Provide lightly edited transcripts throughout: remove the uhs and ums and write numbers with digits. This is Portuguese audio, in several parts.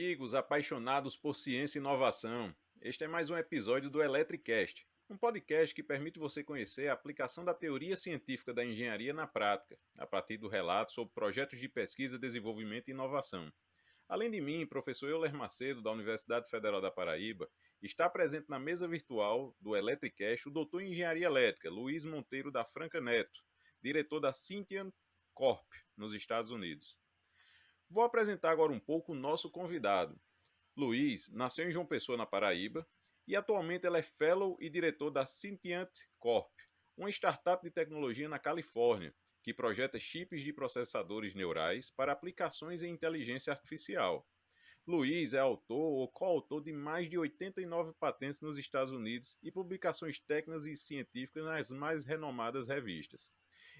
amigos apaixonados por ciência e inovação. Este é mais um episódio do Eletricast, um podcast que permite você conhecer a aplicação da teoria científica da engenharia na prática, a partir do relato sobre projetos de pesquisa, desenvolvimento e inovação. Além de mim, professor Euler Macedo, da Universidade Federal da Paraíba, está presente na mesa virtual do Eletricast o doutor em engenharia elétrica, Luiz Monteiro da Franca Neto, diretor da Syntiant Corp, nos Estados Unidos. Vou apresentar agora um pouco o nosso convidado. Luiz nasceu em João Pessoa, na Paraíba, e atualmente ele é Fellow e diretor da Syntiant Corp, uma startup de tecnologia na Califórnia, que projeta chips de processadores neurais para aplicações em inteligência artificial. Luiz é autor ou coautor de mais de 89 patentes nos Estados Unidos e publicações técnicas e científicas nas mais renomadas revistas.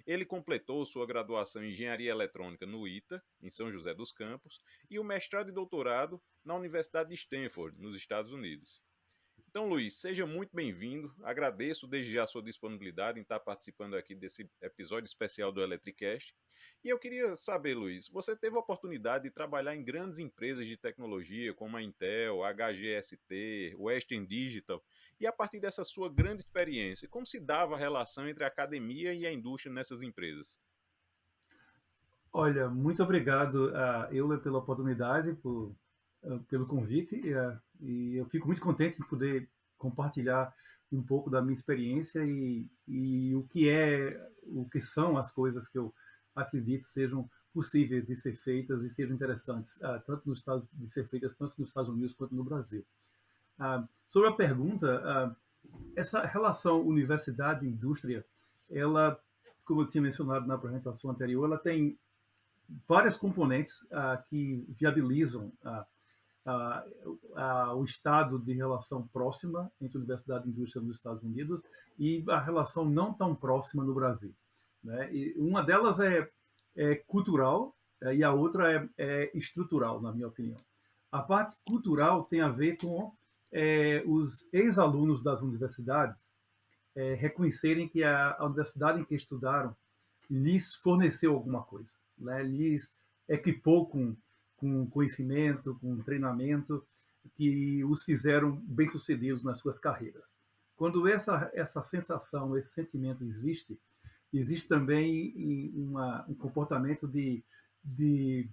Ele completou sua graduação em Engenharia Eletrônica no ITA, em São José dos Campos, e o mestrado e doutorado na Universidade de Stanford, nos Estados Unidos. Então, Luiz, seja muito bem-vindo. Agradeço desde já a sua disponibilidade em estar participando aqui desse episódio especial do Eletricast. E eu queria saber, Luiz, você teve a oportunidade de trabalhar em grandes empresas de tecnologia como a Intel, a HGST, Western Digital, e a partir dessa sua grande experiência, como se dava a relação entre a academia e a indústria nessas empresas? Olha, muito obrigado, Euler, pela oportunidade, pelo convite, e eu fico muito contente em poder compartilhar um pouco da minha experiência e o que são as coisas que eu acredito sejam possíveis de ser feitas e sejam interessantes, de ser feitas tanto nos Estados Unidos quanto no Brasil. Sobre a pergunta, essa relação universidade-indústria, ela, como eu tinha mencionado na apresentação anterior, ela tem várias componentes que viabilizam o estado de relação próxima entre universidade e indústria nos Estados Unidos e a relação não tão próxima no Brasil. Né? E uma delas é cultural e a outra é estrutural, na minha opinião. A parte cultural tem a ver com os ex-alunos das universidades reconhecerem que a universidade em que estudaram lhes forneceu alguma coisa, né? Lhes equipou com conhecimento, com treinamento, que os fizeram bem-sucedidos nas suas carreiras. Quando essa sensação, esse sentimento existe também um comportamento de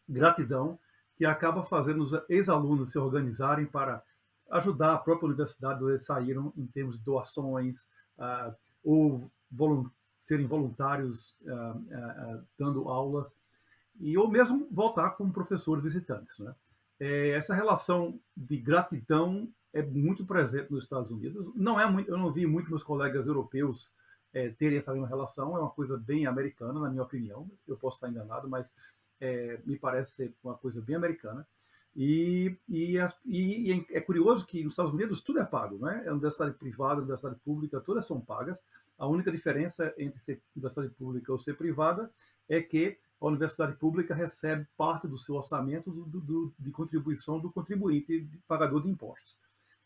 gratidão que acaba fazendo os ex-alunos se organizarem para ajudar a própria universidade onde eles saíram em termos de doações ou serem voluntários dando aulas ou mesmo voltar como professores visitantes. Né? Essa relação de gratidão é muito presente nos Estados Unidos. Eu não vi muito meus colegas europeus terem essa mesma relação. É uma coisa bem americana, na minha opinião. Eu posso estar enganado, mas me parece ser uma coisa bem americana. E é curioso que nos Estados Unidos tudo é pago, né? A universidade privada, a universidade pública, todas são pagas. A única diferença entre ser universidade pública ou ser privada é que a universidade pública recebe parte do seu orçamento de contribuição do contribuinte, pagador de impostos.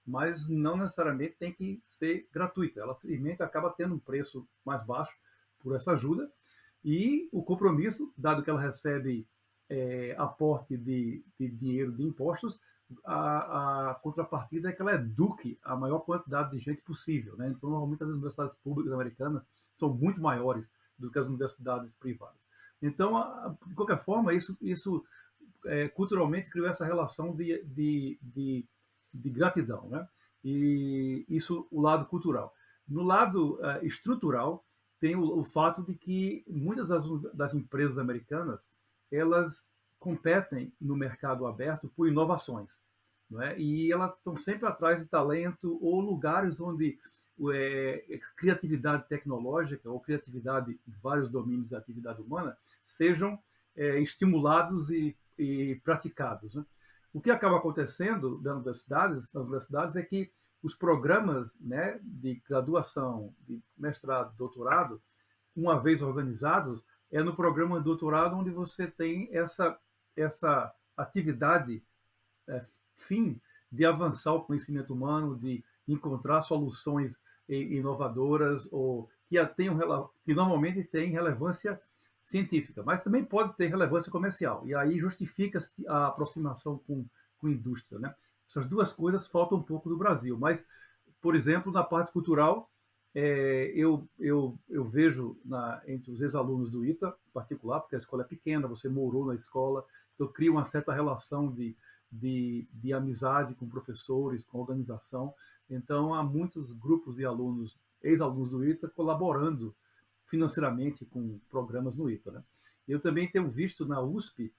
Mas não necessariamente tem que ser gratuita. Ela simplesmente acaba tendo um preço mais baixo por essa ajuda. E o compromisso, dado que ela recebe aporte de dinheiro de impostos, a contrapartida é que ela eduque a maior quantidade de gente possível. Né? Então, normalmente, as universidades públicas americanas são muito maiores do que as universidades privadas. Então, de qualquer forma, isso culturalmente criou essa relação de gratidão. Né? E isso, o lado cultural. No lado estrutural, tem o fato de que muitas das empresas americanas elas competem no mercado aberto por inovações. Não é? E elas estão sempre atrás de talento ou lugares onde criatividade tecnológica ou criatividade em vários domínios da atividade humana sejam estimulados e praticados. Né? O que acaba acontecendo nas universidades é que os programas, né, de graduação, de mestrado, doutorado, uma vez organizados, é no programa de doutorado onde você tem essa atividade fim de avançar o conhecimento humano, de encontrar soluções inovadoras ou que normalmente têm relevância científica, mas também pode ter relevância comercial. E aí justifica-se a aproximação com indústria, né? Essas duas coisas faltam um pouco do Brasil, mas, por exemplo, na parte cultural, eu vejo entre os ex-alunos do ITA, em particular, porque a escola é pequena, você morou na escola, então cria uma certa relação de amizade com professores, com organização. Então, há muitos grupos de alunos, ex-alunos do ITA, colaborando financeiramente com programas no ITA. Né? Eu também tenho visto na USP,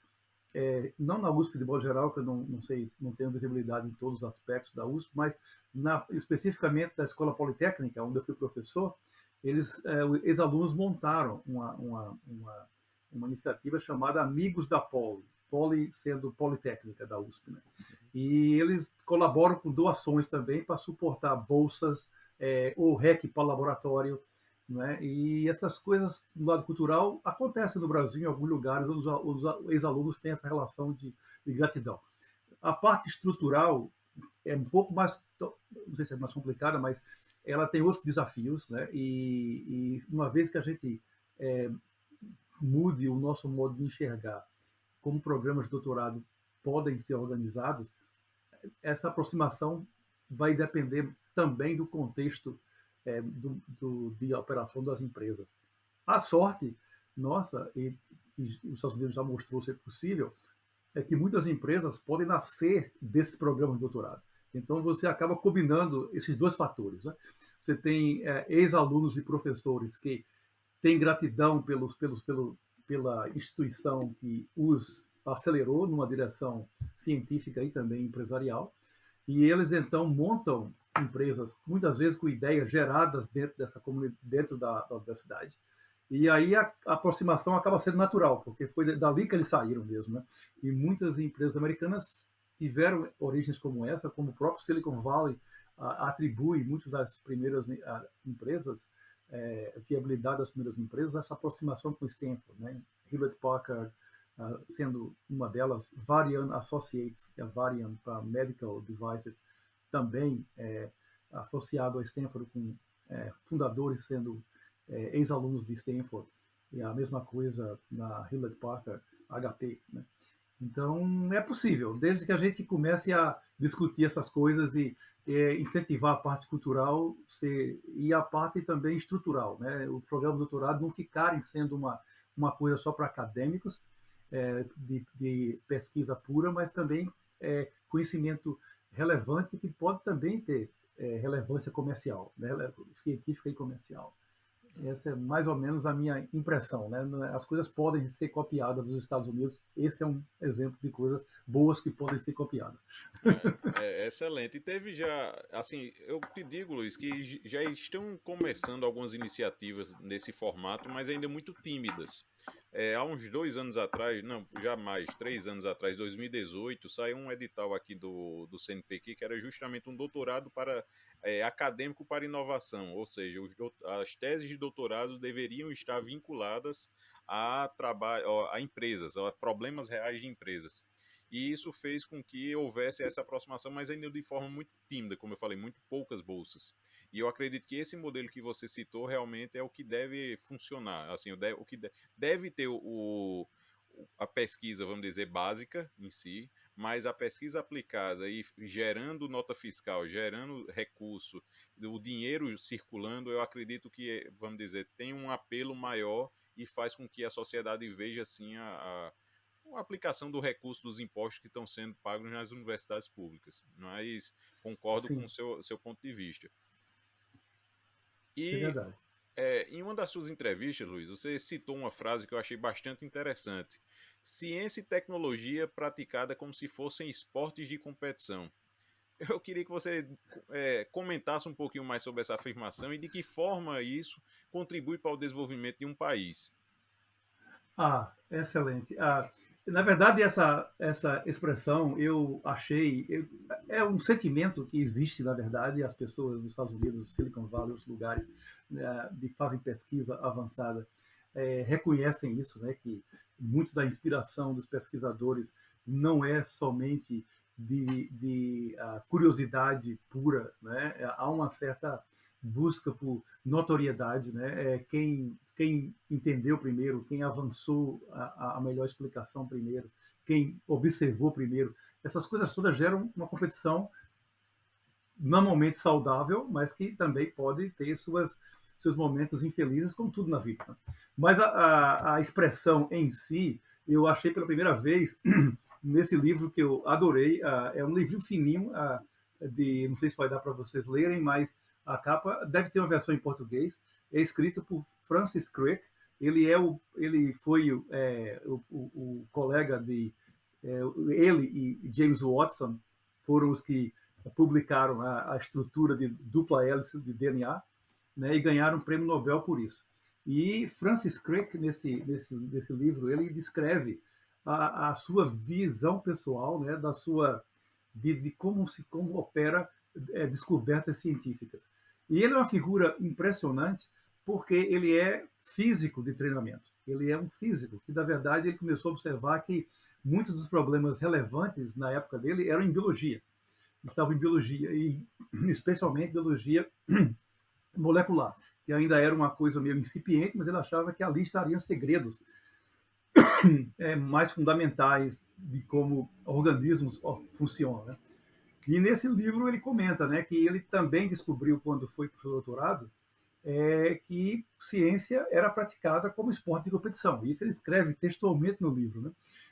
não na USP de modo geral, que eu não sei, não tenho visibilidade em todos os aspectos da USP, mas especificamente da Escola Politécnica, onde eu fui professor, ex-alunos montaram uma iniciativa chamada Amigos da Poli sendo Politécnica da USP. Né? E eles colaboram com doações também para suportar bolsas ou REC para laboratório, né? E essas coisas do lado cultural acontecem no Brasil, em alguns lugares, onde os ex-alunos têm essa relação de gratidão. A parte estrutural é um pouco mais, não sei se é mais complicada, mas ela tem outros desafios, né? E uma vez que a gente mude o nosso modo de enxergar como programas de doutorado podem ser organizados, essa aproximação vai depender também do contexto de operação das empresas. A sorte nossa, e os Estados Unidos já mostrou ser possível, é que muitas empresas podem nascer desses programas de doutorado. Então, você acaba combinando esses dois fatores. Né? Você tem ex-alunos e professores que têm gratidão pela instituição que os acelerou numa direção científica e também empresarial, e eles então montam empresas, muitas vezes com ideias geradas dentro dessa comunidade, dentro da universidade. E aí a aproximação acaba sendo natural, porque foi dali que eles saíram mesmo. Né? E muitas empresas americanas tiveram origens como essa, como o próprio Silicon Valley atribui muitas das primeiras empresas, viabilidade das primeiras empresas, essa aproximação com Stanford. Né? Hewlett Packard, sendo uma delas, Varian Associates, que é a Varian para Medical Devices, também associado a Stanford, com fundadores sendo ex-alunos de Stanford, e a mesma coisa na Hewlett Packard, HP. Né? Então, é possível, desde que a gente comece a discutir essas coisas e incentivar a parte cultural e a parte também estrutural. Né? O programa de doutorado não ficarem sendo uma coisa só para acadêmicos, de pesquisa pura, mas também conhecimento relevante que pode também ter relevância comercial, né? Científica e comercial. Essa é mais ou menos a minha impressão. Né? As coisas podem ser copiadas dos Estados Unidos. Esse é um exemplo de coisas boas que podem ser copiadas. É excelente. E teve já, assim, eu te digo, Luiz, que já estão começando algumas iniciativas nesse formato, mas ainda muito tímidas. Há uns 2 anos atrás, não, já mais, 3 anos atrás, 2018, saiu um edital aqui do CNPq que era justamente um doutorado acadêmico para inovação, ou seja, as teses de doutorado deveriam estar vinculadas a empresas, a problemas reais de empresas. E isso fez com que houvesse essa aproximação, mas ainda de forma muito tímida, como eu falei, muito poucas bolsas. E eu acredito que esse modelo que você citou realmente é o que deve funcionar, assim, o que deve ter a pesquisa, vamos dizer, básica em si, mas a pesquisa aplicada e gerando nota fiscal, gerando recurso, o dinheiro circulando, eu acredito que, vamos dizer, tem um apelo maior e faz com que a sociedade veja assim a aplicação do recurso dos impostos que estão sendo pagos nas universidades públicas. Mas concordo com Sim, o seu ponto de vista. é E verdade. em uma das suas entrevistas, Luiz, você citou uma frase que eu achei bastante interessante. Ciência e tecnologia praticada como se fossem esportes de competição. Eu queria que você comentasse um pouquinho mais sobre essa afirmação e de que forma isso contribui para o desenvolvimento de um país. Excelente. Na verdade, essa expressão eu achei. É um sentimento que existe, na verdade, as pessoas dos Estados Unidos, Silicon Valley, outros lugares, né, que fazem pesquisa avançada, reconhecem isso, né, que muito da inspiração dos pesquisadores não é somente de, curiosidade pura. Né? Há uma certa, digamos, busca por notoriedade, né? Quem entendeu primeiro, quem avançou a melhor explicação primeiro, quem observou primeiro. Essas coisas todas geram uma competição normalmente saudável, mas que também pode ter seus momentos infelizes, como tudo na vida. Né? Mas a expressão em si, eu achei pela primeira vez nesse livro que eu adorei. É um livro fininho, não sei se vai dar para vocês lerem, mas a capa deve ter uma versão em português. É escrito por Francis Crick. Ele foi o colega de ele e James Watson foram os que publicaram a estrutura de dupla hélice de DNA, né, e ganharam um prêmio Nobel por isso. E Francis Crick, nesse livro, ele descreve a sua visão pessoal, né, de como opera descobertas científicas. E ele é uma figura impressionante porque ele é físico de treinamento. Ele é um físico que, na verdade, ele começou a observar que muitos dos problemas relevantes na época dele eram em biologia. Estavam em biologia, e especialmente biologia molecular, que ainda era uma coisa meio incipiente, mas ele achava que ali estariam segredos mais fundamentais de como organismos funcionam. Né? E nesse livro ele comenta, né, que ele também descobriu, quando foi para o doutorado, que ciência era praticada como esporte de competição. Isso ele escreve textualmente no livro. Né?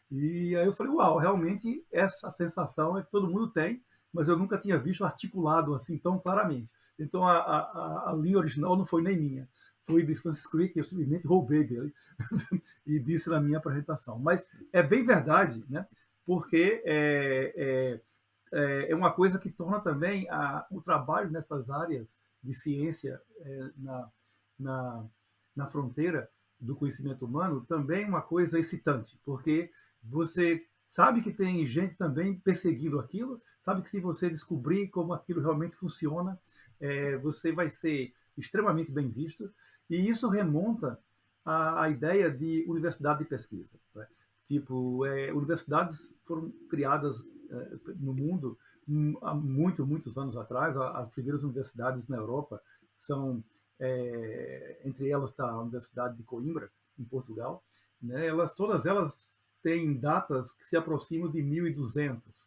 E aí eu falei, uau, realmente essa sensação é que todo mundo tem, mas eu nunca tinha visto articulado assim tão claramente. Então a linha original não foi nem minha, foi de Francis Crick, eu simplesmente roubei dele e disse na minha apresentação. Mas é bem verdade, né? Porque é uma coisa que torna também o trabalho nessas áreas de ciência na fronteira do conhecimento humano também uma coisa excitante, porque você sabe que tem gente também perseguindo aquilo, sabe que se você descobrir como aquilo realmente funciona, você vai ser extremamente bem visto, e isso remonta à ideia de universidade de pesquisa. Né? Tipo, universidades foram criadas no mundo há muitos anos atrás. As primeiras universidades na Europa são, entre elas está a Universidade de Coimbra, em Portugal. Né? Todas elas têm datas que se aproximam de 1200.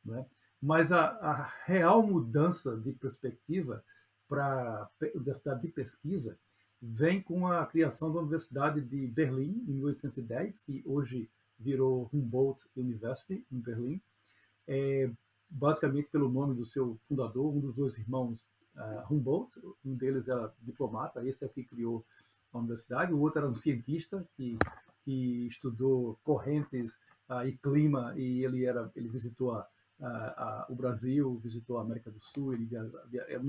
Né? Mas a real mudança de perspectiva para a universidade de pesquisa vem com a criação da Universidade de Berlim, em 1810, que hoje virou Humboldt University, em Berlim, basicamente pelo nome do seu fundador, um dos dois irmãos Humboldt. Um deles era diplomata, esse é o que criou a universidade, o outro era um cientista que estudou correntes e clima, e ele visitou o Brasil, visitou a América do Sul, ele era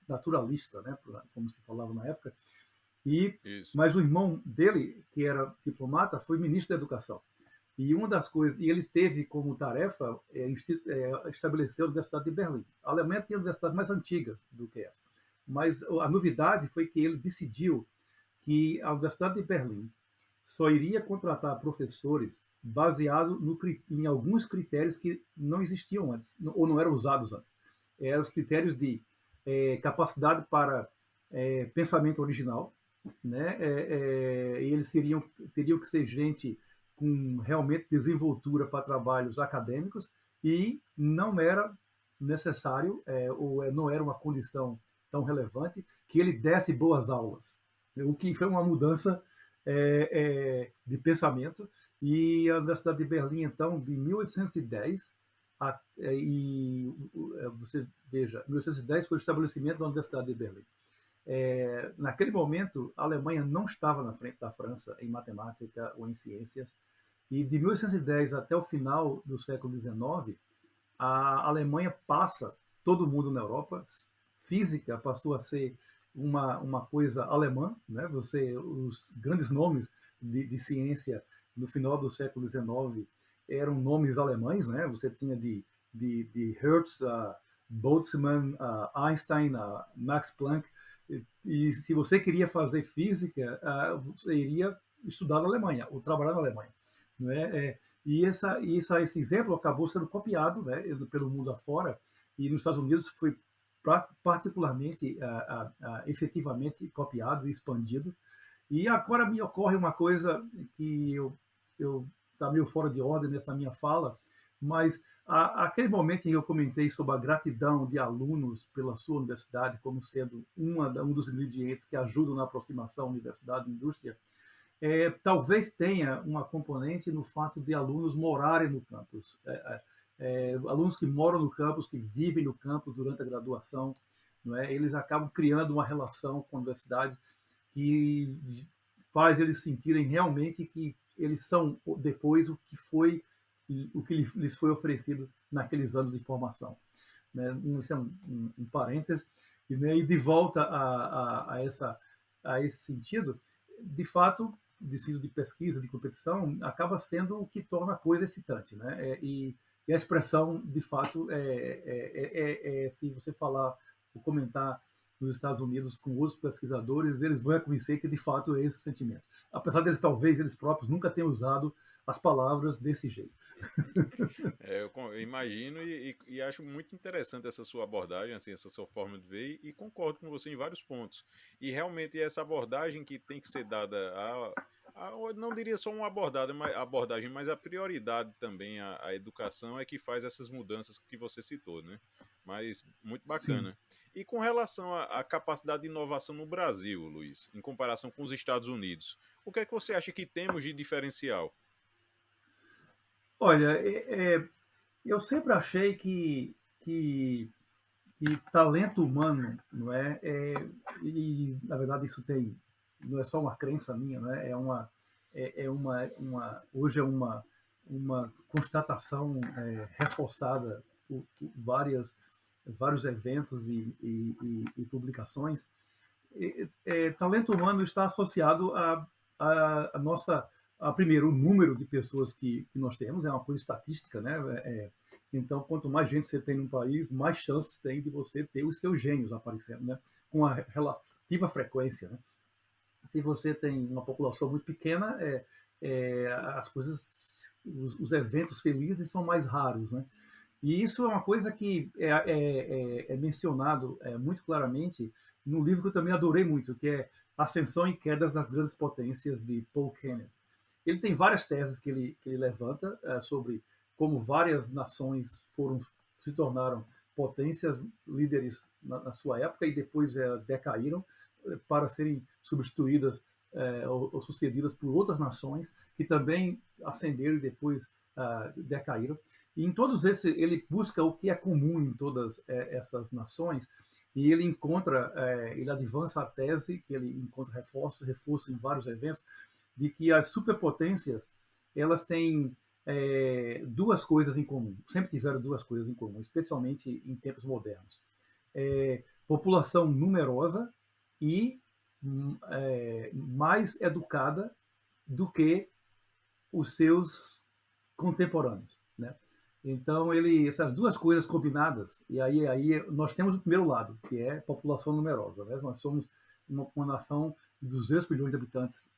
naturalista, né, como se falava na época. Mas o irmão dele, que era diplomata, foi ministro da Educação. E uma das coisas, e ele teve como tarefa estabelecer a Universidade de Berlim. A Alemanha tinha universidades mais antigas do que essa, mas a novidade foi que ele decidiu que a Universidade de Berlim só iria contratar professores baseado em alguns critérios que não existiam antes, ou não eram usados antes. Eram os critérios de capacidade para pensamento original, né? E eles teriam que ser gente com realmente desenvoltura para trabalhos acadêmicos, e não era necessário, ou não era uma condição tão relevante, que ele desse boas aulas, o que foi uma mudança de pensamento. E a Universidade de Berlim, então, de 1810, você veja, 1810 foi o estabelecimento da Universidade de Berlim. Naquele momento, a Alemanha não estava na frente da França em matemática ou em ciências, e de 1810 até o final do século XIX, a Alemanha passa todo mundo na Europa. Física passou a ser uma coisa alemã, né? Os grandes nomes de ciência no final do século XIX eram nomes alemães, né? Você tinha de Hertz, Boltzmann, Einstein, Max Planck. E se você queria fazer física, você iria estudar na Alemanha, ou trabalhar na Alemanha. Né? E esse exemplo acabou sendo copiado, né, pelo mundo afora, e nos Estados Unidos foi particularmente, efetivamente copiado e expandido. E agora me ocorre uma coisa que eu está meio fora de ordem nessa minha fala, mas aquele momento em que eu comentei sobre a gratidão de alunos pela sua universidade como sendo um dos ingredientes que ajudam na aproximação universidade-indústria, talvez tenha uma componente no fato de alunos morarem no campus. Alunos que moram no campus, que vivem no campus durante a graduação, não é? Eles acabam criando uma relação com a universidade que faz eles sentirem realmente que eles são depois o que lhes foi oferecido naqueles anos de formação. Né? Isso é um parêntese. Né? E de volta a esse sentido, de fato, de sentido de pesquisa, de competição, acaba sendo o que torna a coisa excitante. Né? E a expressão, de fato, se você falar ou comentar nos Estados Unidos com outros pesquisadores, eles vão reconhecer que, de fato, é esse sentimento. Apesar deles, talvez, eles próprios nunca tenham usado as palavras desse jeito. Eu imagino e acho muito interessante essa sua abordagem, assim, essa sua forma de ver, e concordo com você em vários pontos. E realmente essa abordagem que tem que ser dada não diria só uma abordagem, mas a prioridade também à educação é que faz essas mudanças que você citou, né? Mas muito Sim. bacana. E com relação à capacidade de inovação no Brasil, Luiz, em comparação com os Estados Unidos, o que é que você acha que temos de diferencial? Olha, eu sempre achei que talento humano, não e na verdade isso não é só uma crença minha, não hoje é uma constatação reforçada por vários eventos e publicações. Talento humano está associado a nossa primeiro o número de pessoas que nós temos, é uma coisa estatística, né? Então, quanto mais gente você tem num país, mais chances tem de você ter os seus gênios aparecendo, né? Com a relativa frequência, né? Se você tem uma população muito pequena, as coisas, os eventos felizes são mais raros, né? E isso é uma coisa que é mencionado muito claramente num livro que eu também adorei muito, que é Ascensão e Quedas das Grandes Potências, de Paul Kennedy. Ele tem várias teses que ele levanta sobre como várias nações se tornaram potências líderes na sua época e depois decaíram para serem substituídas ou sucedidas por outras nações que também ascenderam e depois decaíram. E em todos esses, ele busca o que é comum em todas essas nações e ele ele avança a tese, que ele encontra reforço em vários eventos, de que as superpotências elas têm duas coisas em comum, sempre tiveram duas coisas em comum, especialmente em tempos modernos. População numerosa e mais educada do que os seus contemporâneos, né? Então, essas duas coisas combinadas, e aí nós temos o primeiro lado, que é população numerosa. Né? Nós somos uma nação de 200 milhões de habitantes,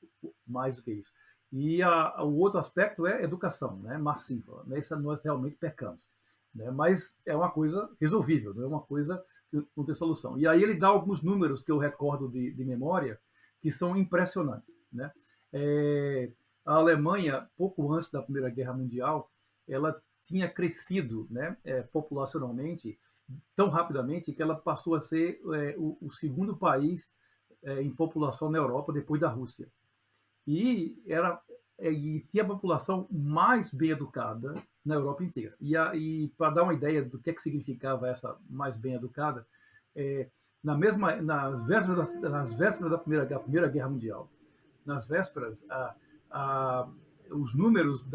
mais do que isso. E o outro aspecto é educação, né? Massiva. Nessa nós realmente pecamos. Né? Mas é uma coisa resolvível, não é uma coisa que não tem solução. E aí ele dá alguns números que eu recordo de memória, que são impressionantes. Né? A Alemanha, pouco antes da Primeira Guerra Mundial, ela tinha crescido, né, populacionalmente tão rapidamente que ela passou a ser o segundo país em população na Europa depois da Rússia. E tinha a população mais bem educada na Europa inteira. E para dar uma ideia do que significava essa mais bem educada, nas vésperas da Primeira Guerra Mundial, nas vésperas, os números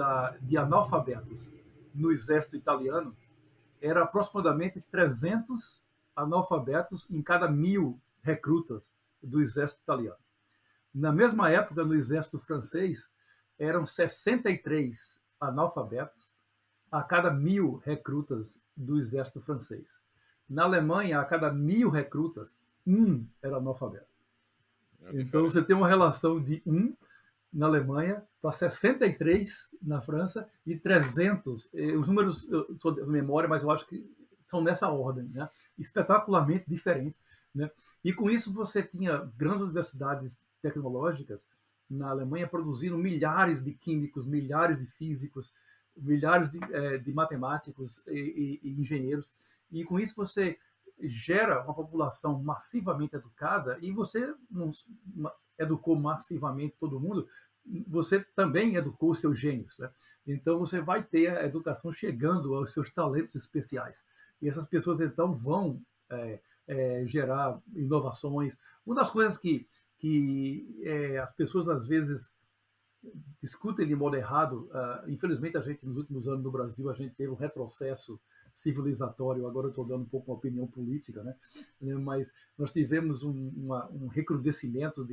de analfabetos no exército italiano era aproximadamente 300 analfabetos em cada 1.000 recrutas do exército italiano. Na mesma época, no exército francês, eram 63 analfabetos a cada 1.000 recrutas do exército francês. Na Alemanha, a cada 1.000 recrutas, um era analfabeto. Então, você tem uma relação de 1 na Alemanha para 63 na França e 300. Os números, sou de memória, mas eu acho que são nessa ordem. Né? espetacularmente diferentes, né? E com isso você tinha grandes universidades tecnológicas na Alemanha produzindo milhares de químicos, milhares de físicos, milhares de matemáticos e engenheiros. E com isso você gera uma população massivamente educada e você não educou massivamente todo mundo, você também educou os seus gênios, né? Então você vai ter a educação chegando aos seus talentos especiais. E essas pessoas então vão gerar inovações. Uma das coisas que as pessoas às vezes discutem de modo errado, infelizmente a gente nos últimos anos no Brasil a gente teve um retrocesso civilizatório, agora eu estou dando um pouco uma opinião política, né? Mas nós tivemos um recrudescimento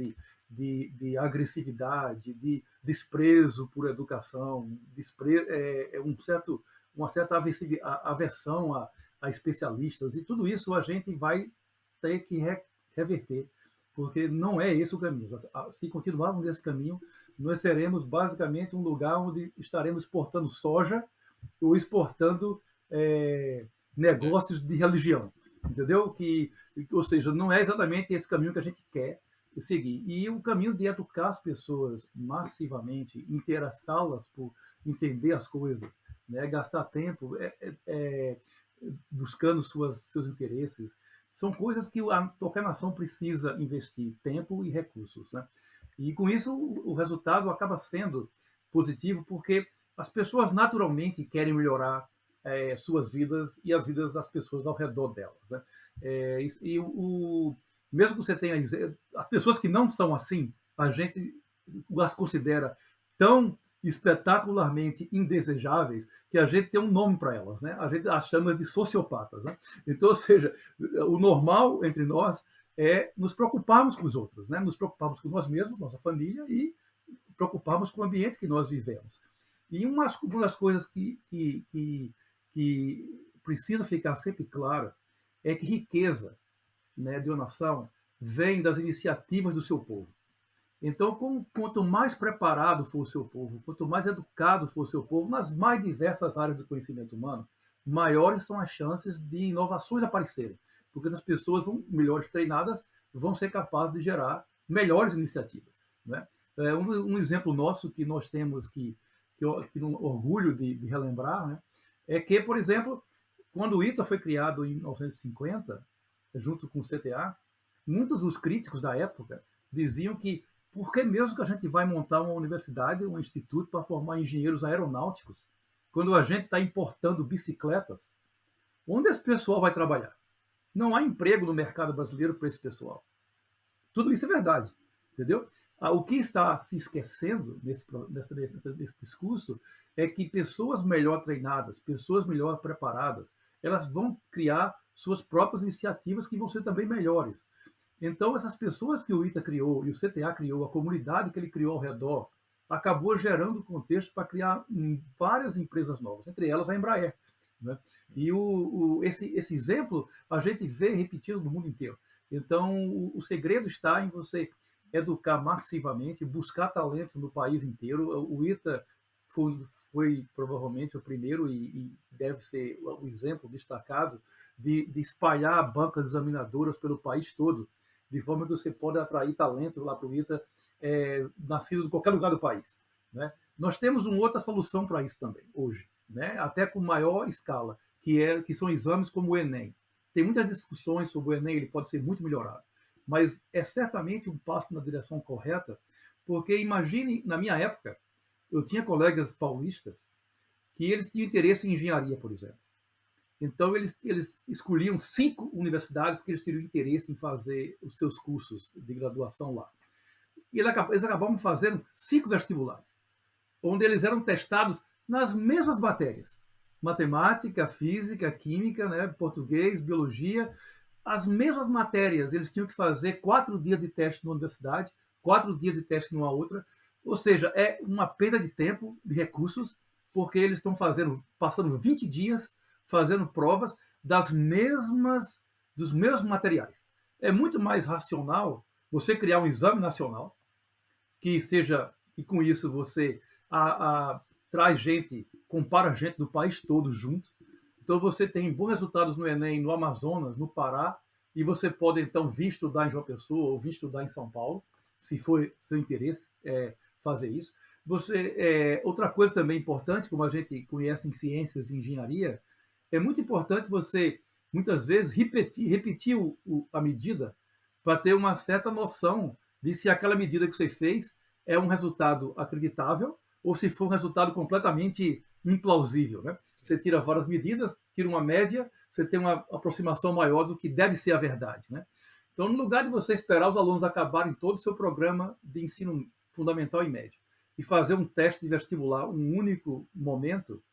de agressividade, de desprezo por educação, uma certa aversão a especialistas, e tudo isso a gente vai ter que reverter, porque não é esse o caminho. Se continuarmos nesse caminho, nós seremos basicamente um lugar onde estaremos exportando soja ou exportando negócios de religião, entendeu? Ou seja, não é exatamente esse caminho que a gente quer seguir. E o caminho de educar as pessoas massivamente, interessá-las por entender as coisas, né? Gastar tempo buscando seus interesses, são coisas que qualquer nação precisa investir tempo e recursos, né? E com isso o resultado acaba sendo positivo, porque as pessoas naturalmente querem melhorar suas vidas e as vidas das pessoas ao redor delas, né? Mesmo que você tenha as pessoas que não são assim, a gente as considera tão espetacularmente indesejáveis que a gente tem um nome para elas, né? A gente as chama de sociopatas, né? Então, ou seja, o normal entre nós é nos preocuparmos com os outros, né? Nos preocuparmos com nós mesmos, nossa família, e preocuparmos com o ambiente que nós vivemos. E uma das coisas que precisa ficar sempre clara é que riqueza, né, de uma nação vem das iniciativas do seu povo. Então, quanto mais preparado for o seu povo, quanto mais educado for o seu povo, nas mais diversas áreas do conhecimento humano, maiores são as chances de inovações aparecerem. Porque as pessoas melhores treinadas vão ser capazes de gerar melhores iniciativas, né? Um exemplo nosso que nós temos que orgulho de relembrar, né, é que, por exemplo, quando o ITA foi criado em 1950, junto com o CTA, muitos dos críticos da época diziam que por que mesmo que a gente vai montar uma universidade, um instituto para formar engenheiros aeronáuticos, quando a gente está importando bicicletas? Onde esse pessoal vai trabalhar? Não há emprego no mercado brasileiro para esse pessoal. Tudo isso é verdade, entendeu? O que está se esquecendo nesse discurso é que pessoas melhor treinadas, pessoas melhor preparadas, elas vão criar suas próprias iniciativas que vão ser também melhores. Então, essas pessoas que o ITA criou e o CTA criou, a comunidade que ele criou ao redor, acabou gerando contexto para criar várias empresas novas, entre elas a Embraer, né? E esse exemplo a gente vê repetido no mundo inteiro. Então, o segredo está em você educar massivamente, buscar talento no país inteiro. O ITA foi provavelmente o primeiro e deve ser o exemplo destacado de espalhar bancas examinadoras pelo país todo, de forma que você pode atrair talento lá para o ITA, nascido de qualquer lugar do país, né? Nós temos uma outra solução para isso também, hoje, né? Até com maior escala, que são exames como o Enem. Tem muitas discussões sobre o Enem, ele pode ser muito melhorado, mas é certamente um passo na direção correta, porque imagine, na minha época, eu tinha colegas paulistas que eles tinham interesse em engenharia, por exemplo. Então, eles escolhiam 5 universidades que eles teriam interesse em fazer os seus cursos de graduação lá. E eles acabavam fazendo 5 vestibulares, onde eles eram testados nas mesmas matérias. Matemática, física, química, né, português, biologia, as mesmas matérias. Eles tinham que fazer 4 dias de teste numa universidade, 4 dias de teste numa outra. Ou seja, é uma perda de tempo, de recursos, porque eles estão passando 20 dias fazendo provas dos mesmos materiais. É muito mais racional você criar um exame nacional que com isso você traz gente, compara gente do país todo junto, Então, você tem bons resultados no Enem no Amazonas, no Pará, e você pode, então, vir estudar em João Pessoa ou vir estudar em São Paulo, se for seu interesse fazer isso. Outra coisa também importante, como a gente conhece em ciências e engenharia, é muito importante você, muitas vezes, repetir a medida para ter uma certa noção de se aquela medida que você fez é um resultado acreditável ou se for um resultado completamente implausível. Né? Você tira várias medidas, tira uma média, você tem uma aproximação maior do que deve ser a verdade. Né? Então, no lugar de você esperar os alunos acabarem todo o seu programa de ensino fundamental e médio e fazer um teste de vestibular um único momento,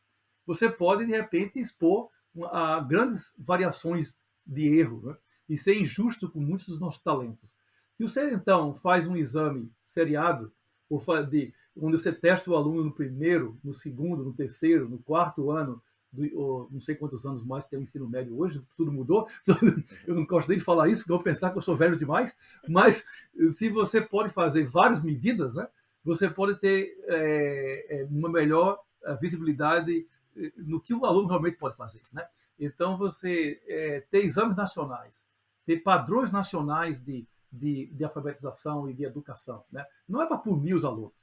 você pode, de repente, expor a grandes variações de erro, né? E ser injusto com muitos dos nossos talentos. Se você, então, faz um exame seriado, onde você testa o aluno no primeiro, no segundo, no terceiro, no quarto ano, não sei quantos anos mais tem o ensino médio hoje, tudo mudou. Eu não gosto nem de falar isso, porque vão pensar que eu sou velho demais, mas se você pode fazer várias medidas, né, você pode ter uma melhor visibilidade no que o aluno realmente pode fazer. Né? Então, você ter exames nacionais, ter padrões nacionais de alfabetização e de educação. Né? Não é para punir os alunos,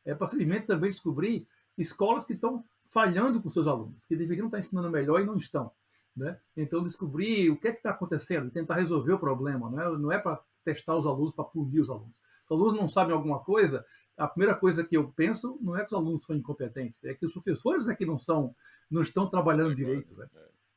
é para simplesmente também descobrir escolas que estão falhando com seus alunos, que deveriam estar ensinando melhor e não estão. Né? Então, descobrir o que é que está acontecendo e tentar resolver o problema. Não é para testar os alunos, para punir os alunos. Se os alunos não sabem alguma coisa, a primeira coisa que eu penso não é que os alunos são incompetentes, é que os professores é que não estão trabalhando direito. Né?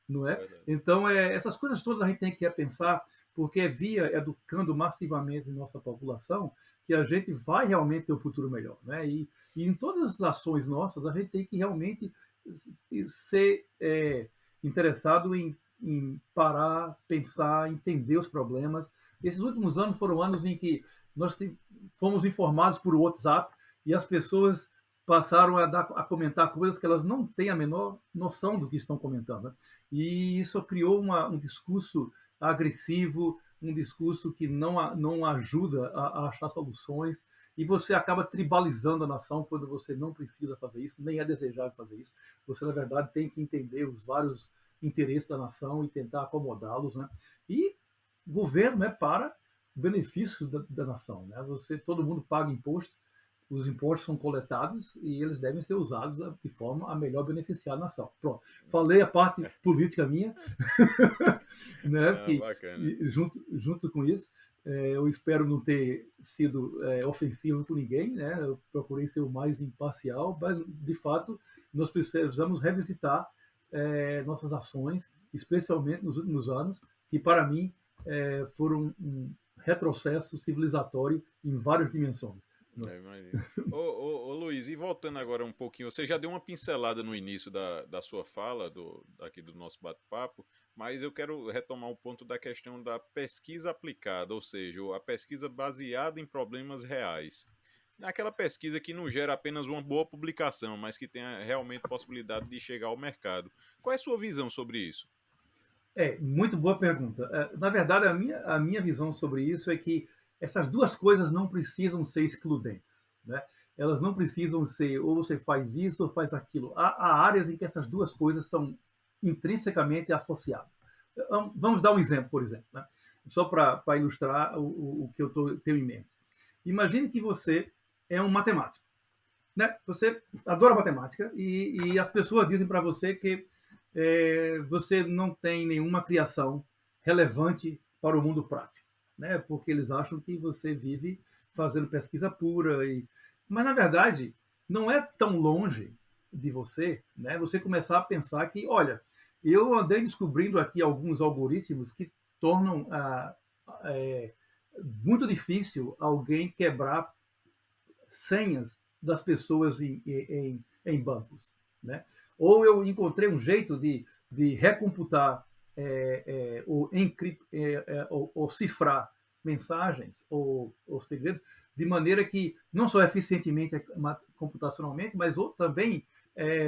Não é? Então, essas coisas todas a gente tem que repensar, porque é via educando massivamente nossa população que a gente vai realmente ter um futuro melhor. Né? E em todas as ações nossas, a gente tem que realmente ser interessado em parar, pensar, entender os problemas. Esses últimos anos foram anos em que nós fomos informados por WhatsApp e as pessoas passaram a comentar coisas que elas não têm a menor noção do que estão comentando. Né? E isso criou um discurso agressivo, um discurso que não ajuda a achar soluções, e você acaba tribalizando a nação quando você não precisa fazer isso, nem é desejável fazer isso. Você, na verdade, tem que entender os vários interesses da nação e tentar acomodá-los. Né? E o governo é para o benefício da nação. Né? Todo mundo paga imposto, os impostos são coletados e eles devem ser usados de forma a melhor beneficiar a nação. Pronto. Falei a parte política minha, né? Junto com isso, eu espero não ter sido ofensivo com ninguém, né? Eu procurei ser o mais imparcial, mas, de fato, nós precisamos revisitar nossas ações, especialmente nos últimos anos, que, para mim, foram um retrocesso civilizatório em várias dimensões. Imagino. Ô, Luiz, e voltando agora um pouquinho, você já deu uma pincelada no início da sua fala, aqui do nosso bate-papo, mas eu quero retomar o ponto da questão da pesquisa aplicada, ou seja, a pesquisa baseada em problemas reais. Naquela pesquisa que não gera apenas uma boa publicação, mas que tenha realmente possibilidade de chegar ao mercado. Qual é a sua visão sobre isso? Muito boa pergunta. Na verdade, a minha visão sobre isso é que essas duas coisas não precisam ser excludentes. Né? Elas não precisam ser ou você faz isso ou faz aquilo. Há áreas em que essas duas coisas são intrinsecamente associadas. Vamos dar um exemplo, por exemplo, né? Só para ilustrar o que eu tenho em mente. Imagine que você é um matemático. Né? Você adora matemática e as pessoas dizem para você que você não tem nenhuma criação relevante para o mundo prático, né? Porque eles acham que você vive fazendo pesquisa pura. Mas, na verdade, não é tão longe de você, né? Você começar a pensar que, olha, eu andei descobrindo aqui alguns algoritmos que tornam muito difícil alguém quebrar senhas das pessoas em bancos, né? Ou eu encontrei um jeito de recomputar ou cifrar mensagens ou segredos de maneira que não só eficientemente computacionalmente, mas também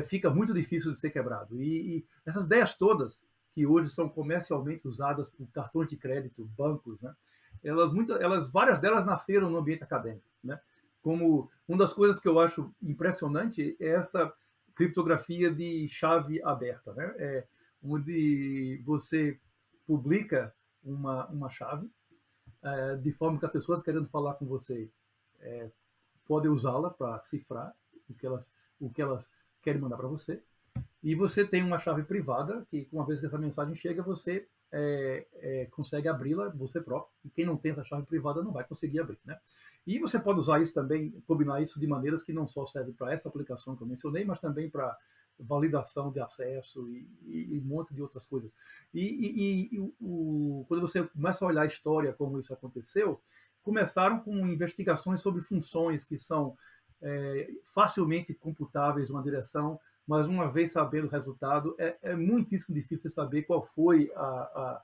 fica muito difícil de ser quebrado. E essas ideias todas que hoje são comercialmente usadas por cartões de crédito, bancos, né? Várias delas nasceram no ambiente acadêmico, né? Como uma das coisas que eu acho impressionante é essa criptografia de chave aberta, né? onde você publica uma chave, de forma que as pessoas querendo falar com você podem usá-la para cifrar o que elas querem mandar para você. E você tem uma chave privada, que uma vez que essa mensagem chega, você consegue abri-la você próprio. E quem não tem essa chave privada não vai conseguir abrir, né? E você pode usar isso também, combinar isso de maneiras que não só servem para essa aplicação que eu mencionei, mas também para validação de acesso e um monte de outras coisas. Quando você começa a olhar a história, como isso aconteceu, começaram com investigações sobre funções que são facilmente computáveis numa direção, mas uma vez sabendo o resultado, é muitíssimo difícil saber qual foi a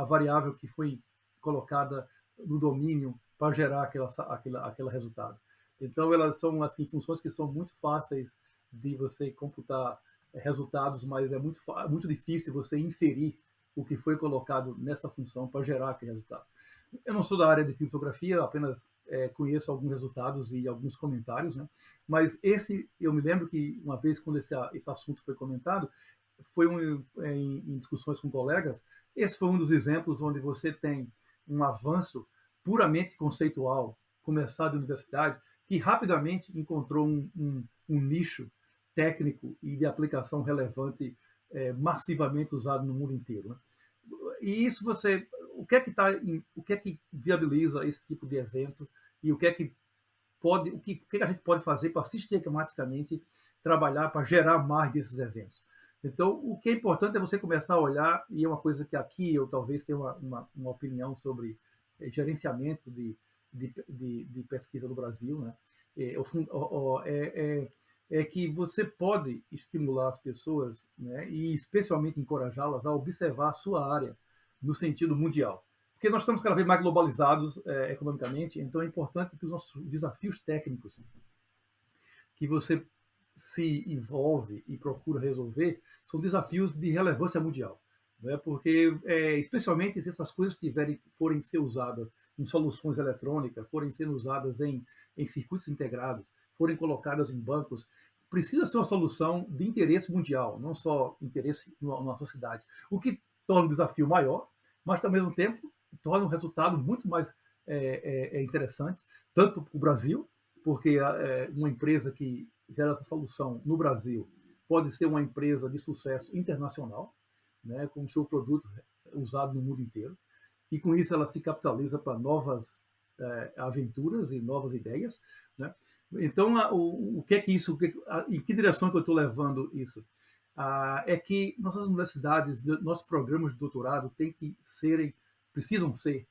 variável que foi colocada no domínio para gerar aquele resultado. Então, elas são assim funções que são muito fáceis de você computar resultados, mas é muito difícil você inferir o que foi colocado nessa função para gerar aquele resultado. Eu não sou da área de criptografia, apenas conheço alguns resultados e alguns comentários, né? Mas eu me lembro que uma vez quando esse assunto foi comentado, foi em discussões com colegas, esse foi um dos exemplos onde você tem um avanço puramente conceitual, começado na universidade, que rapidamente encontrou um nicho técnico e de aplicação relevante massivamente usado no mundo inteiro, né? E isso o que é que viabiliza esse tipo de evento e o que a gente pode fazer para sistematicamente trabalhar para gerar mais desses eventos. Então, o que é importante é você começar a olhar, e é uma coisa que aqui eu talvez tenha uma opinião sobre gerenciamento de pesquisa no Brasil, né? É que você pode estimular as pessoas, né, e especialmente encorajá-las a observar a sua área no sentido mundial. Porque nós estamos cada vez mais globalizados economicamente, então é importante que os nossos desafios técnicos que você se envolve e procura resolver são desafios de relevância mundial. Né? Porque, especialmente se essas coisas forem ser usadas em soluções eletrônicas, forem ser usadas em circuitos integrados, forem colocadas em bancos, precisa ser uma solução de interesse mundial, não só interesse na sociedade. O que torna o desafio maior, mas, ao mesmo tempo, torna um resultado muito mais interessante, tanto para o Brasil, porque uma empresa que gera essa solução no Brasil pode ser uma empresa de sucesso internacional, né, com o seu produto usado no mundo inteiro, e com isso ela se capitaliza para novas aventuras e novas ideias, né? Então, o que é que isso, em que direção que eu estou levando isso? É que nossas universidades, nossos programas de doutorado precisam ser